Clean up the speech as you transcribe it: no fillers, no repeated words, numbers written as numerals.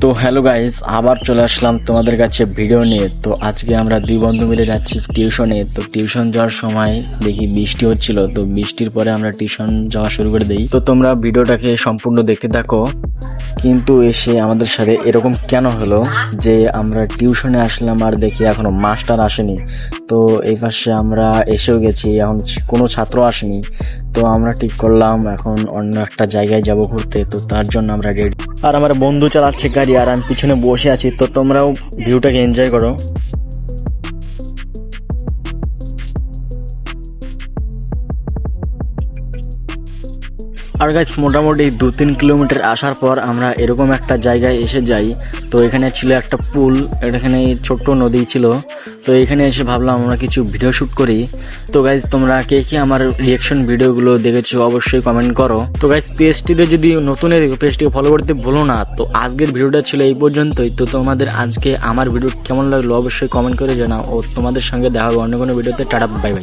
তো hello guys, আবার চলে আসলাম তোমাদের কাছে ভিডিও নিয়ে। তো আজকে আমরা দুই বন্ধু মিলে যাচ্ছি টিউশনে। তো টিউশন যাওয়ার সময় দেখি বৃষ্টি হচ্ছিল, তো বৃষ্টির পরে আমরা টিউশন যাওয়া শুরু করে দিই। তো তোমরা ভিডিওটাকে সম্পূর্ণ দেখতে থাকো। কিন্তু এসে আমাদের সাথে এরকম কেন হলো যে আমরা টিউশনে আসলাম আর দেখি এখনো মাস্টার আসেনি। তো এই পাশে আমরা এসেও গেছি, এখন কোনো ছাত্র আসেনি। তো আমরা ঠিক করলাম এখন অন্য একটা জায়গায় যাব ঘুরতে। তো তার জন্য আমরা রেডি, আর আমার বন্ধু চালাচ্ছে গাড়ি আর আমি পিছনে বসে আছি। তো তোমরাও ভিউটাকে এনজয় করো। আর গাইস, মোটামুটি 2-3 কিলোমিটার আসার পর আমরা এরকম একটা জায়গায় এসে যাই। তো এখানে ছিল একটা পুল, এখানে ছোট্ট নদী ছিল। তো এখানে এসে ভাবলাম আমরা কিছু ভিডিও শুট করি। তো গাইস, তোমরা কে কে আমার রিয়াকশন ভিডিওগুলো দেখেছো অবশ্যই কমেন্ট করো। তো গাইস, পেজটিতে যদি নতুন দেখো পেজটিকে ফলো করতে ভুলো না। তো আজকের ভিডিওটা ছিল এই পর্যন্তই। তো তোমাদের আজকে আমার ভিডিও কেমন লাগলো অবশ্যই কমেন্ট করে জানাও। ও তোমাদের সঙ্গে দেখা হবে অন্য কোনো ভিডিওতে। Tata, bye bye.